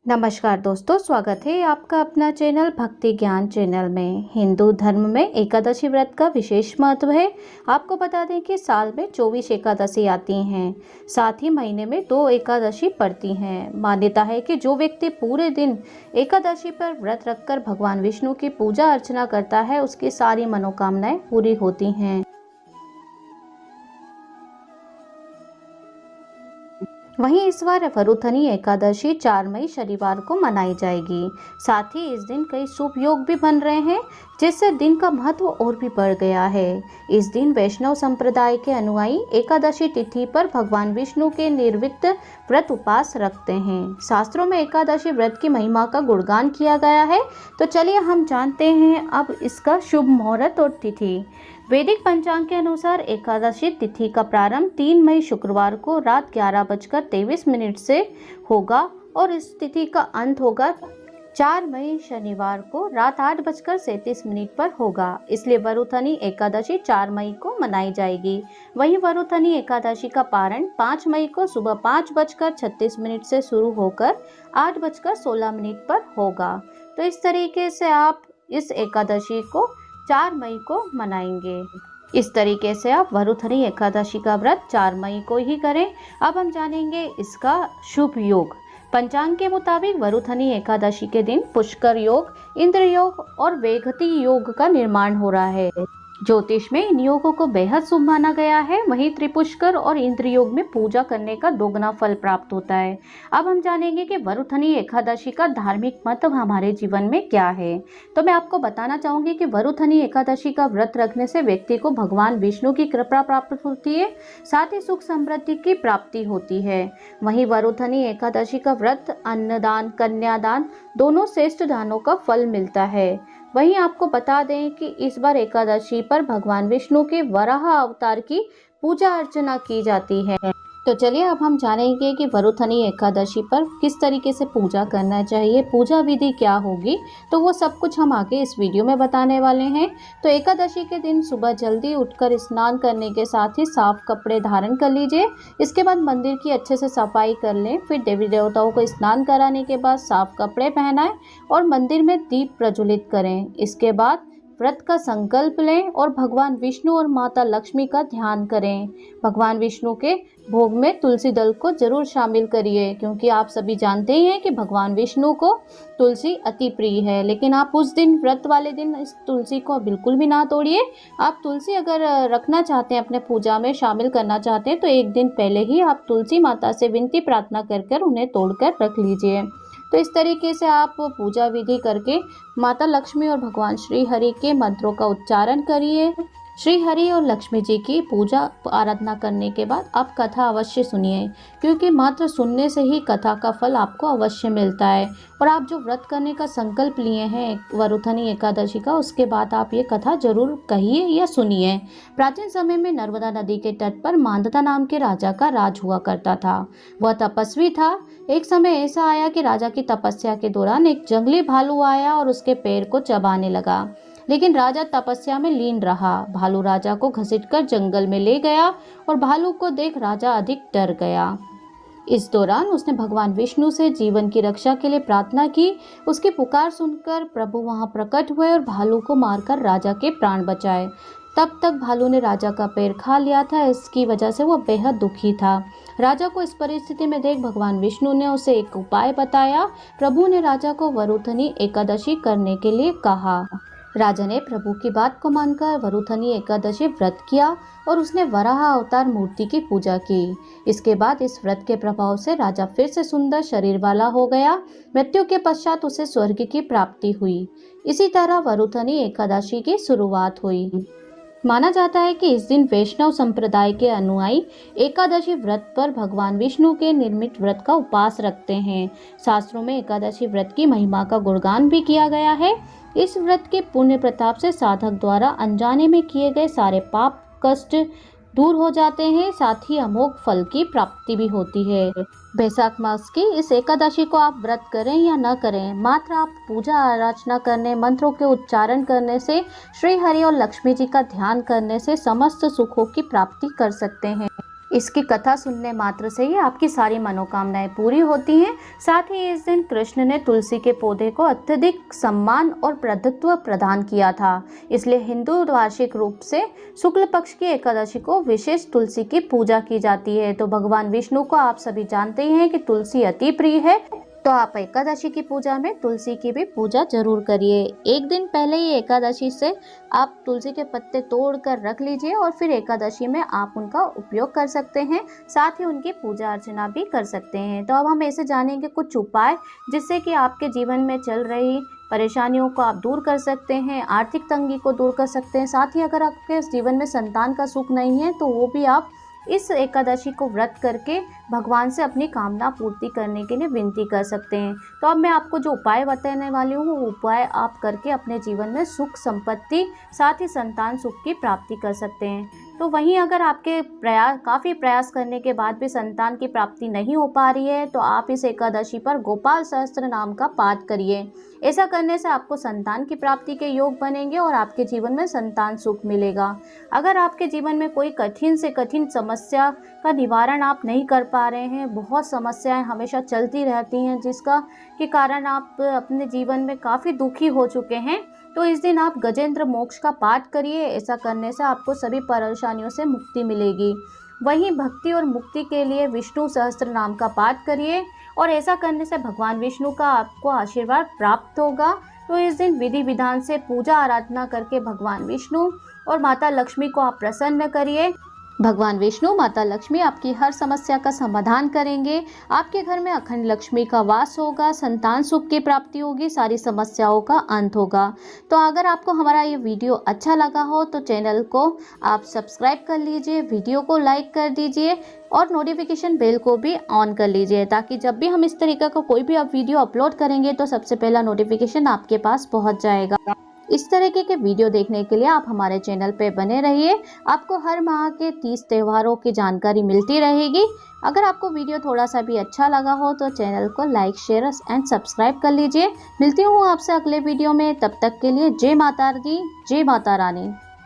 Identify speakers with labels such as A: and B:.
A: नमस्कार दोस्तों, स्वागत है आपका अपना चैनल भक्ति ज्ञान चैनल में। हिंदू धर्म में एकादशी व्रत का विशेष महत्व है। आपको बता दें कि साल में 24 एकादशी आती हैं, साथ ही महीने में 2 एकादशी पड़ती हैं। मान्यता है कि जो व्यक्ति पूरे दिन एकादशी पर व्रत रखकर भगवान विष्णु की पूजा अर्चना करता है, उसकी सारी मनोकामनाएं पूरी होती हैं। वहीं इस बार वरुथनी एकादशी 4 मई शनिवार को मनाई जाएगी। साथ ही इस दिन कई शुभ योग भी बन रहे हैं, जिससे दिन का महत्व और भी बढ़ गया है। इस दिन वैष्णव संप्रदाय के अनुयायी एकादशी तिथि पर भगवान विष्णु के निर्वित व्रत उपवास रखते हैं। शास्त्रों में एकादशी व्रत की महिमा का गुणगान किया गया है। तो चलिए हम जानते हैं अब इसका शुभ मुहूर्त और तिथि। वैदिक पंचांग के अनुसार एकादशी तिथि का प्रारंभ 3 मई शुक्रवार को रात 11:23 से होगा और इस तिथि का अंत होगा 4 मई शनिवार को रात 8:37 पर होगा। इसलिए वरुथनी एकादशी 4 मई को मनाई जाएगी। वहीं वरुथनी एकादशी का पारण 5 मई को सुबह 5:36 से शुरू होकर 8:16 पर होगा। तो इस तरीके से आप इस एकादशी को 4 मई को मनाएंगे। इस तरीके से आप वरुथनी एकादशी का व्रत 4 मई को ही करें। अब हम जानेंगे इसका शुभ योग। पंचांग के मुताबिक वरुथनी एकादशी के दिन पुष्कर योग, इंद्र योग और वेगति योग का निर्माण हो रहा है। ज्योतिष में इन योगों को बेहद शुभ माना गया है। वहीं त्रिपुष्कर और इंद्र योग में पूजा करने का दोगुना फल प्राप्त होता है। अब हम जानेंगे कि वरुथनी एकादशी का धार्मिक महत्व हमारे जीवन में क्या है। तो मैं आपको बताना चाहूंगी कि वरुथनी एकादशी का व्रत रखने से व्यक्ति को भगवान विष्णु की कृपा प्राप्त होती है, साथ ही सुख समृद्धि की प्राप्ति होती है। वहीं वरुथनी एकादशी का व्रत अन्नदान, कन्यादान दोनों श्रेष्ठ दानों का फल मिलता है। वहीं आपको बता दें कि इस बार एकादशी पर भगवान विष्णु के वराह अवतार की पूजा अर्चना की जाती है। तो चलिए अब हम जानेंगे कि वरुथनी एकादशी पर किस तरीके से पूजा करना चाहिए, पूजा विधि क्या होगी। तो वो सब कुछ हम आगे इस वीडियो में बताने वाले हैं। तो एकादशी के दिन सुबह जल्दी उठकर स्नान करने के साथ ही साफ कपड़े धारण कर लीजिए। इसके बाद मंदिर की अच्छे से सफाई कर लें। फिर देवी देवताओं को स्नान कराने के बाद साफ कपड़े पहनाएं और मंदिर में दीप प्रज्वलित करें। इसके बाद व्रत का संकल्प लें और भगवान विष्णु और माता लक्ष्मी का ध्यान करें। भगवान विष्णु के भोग में तुलसी दल को जरूर शामिल करिए, क्योंकि आप सभी जानते ही हैं कि भगवान विष्णु को तुलसी अति प्रिय है। लेकिन आप उस दिन, व्रत वाले दिन, इस तुलसी को बिल्कुल भी ना तोड़िए। आप तुलसी अगर रखना चाहते हैं, अपने पूजा में शामिल करना चाहते हैं, तो एक दिन पहले ही आप तुलसी माता से विनती प्रार्थना कर उन्हें तोड़कर रख लीजिए। तो इस तरीके से आप पूजा विधि करके माता लक्ष्मी और भगवान श्री हरि के मंत्रों का उच्चारण करिए। श्री हरि और लक्ष्मी जी की पूजा आराधना करने के बाद आप कथा अवश्य सुनिए, क्योंकि मात्र सुनने से ही कथा का फल आपको अवश्य मिलता है। और आप जो व्रत करने का संकल्प लिए हैं वरुथनी एकादशी का, उसके बाद आप ये कथा जरूर कहिए या सुनिए। प्राचीन समय में नर्मदा नदी के तट पर मांधाता नाम के राजा का राज हुआ करता था। वह तपस्वी था। एक समय ऐसा आया कि राजा की तपस्या के दौरान एक जंगली भालू आया और उसके पैर को चबाने लगा, लेकिन राजा तपस्या में लीन रहा। भालू राजा को घसीटकर जंगल में ले गया और भालू को देख राजा अधिक डर गया। इस दौरान उसने भगवान विष्णु से जीवन की रक्षा के लिए प्रार्थना की। उसकी पुकार सुनकर प्रभु वहां प्रकट हुए और भालू को मारकर राजा के प्राण बचाए। तब तक भालू ने राजा का पैर खा लिया था। इसकी वजह से वो बेहद दुखी था। राजा को इस परिस्थिति में देख भगवान विष्णु ने उसे एक उपाय बताया। प्रभु ने राजा को वरुथनी एकादशी करने के लिए कहा। राजा ने प्रभु की बात को मानकर वरुथनी एकादशी व्रत किया और उसने वराह अवतार मूर्ति की पूजा की। इसके बाद इस व्रत के प्रभाव से राजा फिर से सुंदर शरीर वाला हो गया। मृत्यु के पश्चात उसे स्वर्ग की प्राप्ति हुई। इसी तरह वरुथनी एकादशी की शुरुआत हुई। माना जाता है कि इस दिन वैष्णव संप्रदाय के अनुयायी एकादशी व्रत पर भगवान विष्णु के निर्मित व्रत का उपवास रखते हैं। शास्त्रों में एकादशी व्रत की महिमा का गुणगान भी किया गया है। इस व्रत के पुण्य प्रताप से साधक द्वारा अनजाने में किए गए सारे पाप कष्ट दूर हो जाते हैं, साथ ही अमोघ फल की प्राप्ति भी होती है। बैसाख मास की इस एकादशी को आप व्रत करें या न करें, मात्र आप पूजा आराधना करने, मंत्रों के उच्चारण करने से, श्री हरि और लक्ष्मी जी का ध्यान करने से समस्त सुखों की प्राप्ति कर सकते हैं। इसकी कथा सुनने मात्र से ही आपकी सारी मनोकामनाएं पूरी होती हैं। साथ ही इस दिन कृष्ण ने तुलसी के पौधे को अत्यधिक सम्मान और प्रभुत्व प्रदान किया था। इसलिए हिंदू वार्षिक रूप से शुक्ल पक्ष की एकादशी को विशेष तुलसी की पूजा की जाती है। तो भगवान विष्णु को आप सभी जानते ही हैं कि तुलसी अति प्रिय है, तो आप एकादशी की पूजा में तुलसी की भी पूजा जरूर करिए। एक दिन पहले ही एकादशी से आप तुलसी के पत्ते तोड़ कर रख लीजिए और फिर एकादशी में आप उनका उपयोग कर सकते हैं। साथ ही उनकी पूजा अर्चना भी कर सकते हैं। तो अब हम ऐसे जानेंगे कुछ उपाय जिससे कि आपके जीवन में चल रही परेशानियों को आप दूर कर सकते हैं, आर्थिक तंगी को दूर कर सकते हैं। साथ ही अगर आपके जीवन में संतान का सुख नहीं है तो वो भी आप इस एकादशी को व्रत करके भगवान से अपनी कामना पूर्ति करने के लिए विनती कर सकते हैं। तो अब मैं आपको जो उपाय बताने वाली हूँ वो उपाय आप करके अपने जीवन में सुख संपत्ति साथ ही संतान सुख की प्राप्ति कर सकते हैं। तो वहीं अगर आपके काफ़ी प्रयास करने के बाद भी संतान की प्राप्ति नहीं हो पा रही है तो आप इस एकादशी पर गोपाल सहस्त्र नाम का पाठ करिए। ऐसा करने से आपको संतान की प्राप्ति के योग बनेंगे और आपके जीवन में संतान सुख मिलेगा। अगर आपके जीवन में कोई कठिन से कठिन समस्या का निवारण आप नहीं कर पा रहे हैं, बहुत समस्याएं हमेशा चलती रहती हैं जिसका के कारण आप अपने जीवन में काफ़ी दुखी हो चुके हैं, तो इस दिन आप गजेंद्र मोक्ष का पाठ करिए। ऐसा करने से आपको सभी परेशानियों से मुक्ति मिलेगी। वहीं भक्ति और मुक्ति के लिए विष्णु सहस्त्र नाम का पाठ करिए और ऐसा करने से भगवान विष्णु का आपको आशीर्वाद प्राप्त होगा। तो इस दिन विधि विधान से पूजा आराधना करके भगवान विष्णु और माता लक्ष्मी को आप प्रसन्न करिए। भगवान विष्णु माता लक्ष्मी आपकी हर समस्या का समाधान करेंगे। आपके घर में अखंड लक्ष्मी का वास होगा, संतान सुख की प्राप्ति होगी, सारी समस्याओं का अंत होगा। तो अगर आपको हमारा ये वीडियो अच्छा लगा हो तो चैनल को आप सब्सक्राइब कर लीजिए, वीडियो को लाइक कर दीजिए और नोटिफिकेशन बेल को भी ऑन कर लीजिए ताकि जब भी हम इस तरीके का कोई भी आप वीडियो अपलोड करेंगे तो सबसे पहला नोटिफिकेशन आपके पास पहुँच जाएगा। इस तरीके के वीडियो देखने के लिए आप हमारे चैनल पे बने रहिए। आपको हर माह के 30 त्योहारों की जानकारी मिलती रहेगी। अगर आपको वीडियो थोड़ा सा भी अच्छा लगा हो तो चैनल को लाइक शेयर एंड सब्सक्राइब कर लीजिए। मिलती हूँ आपसे अगले वीडियो में, तब तक के लिए जय माता दी, जय माता रानी।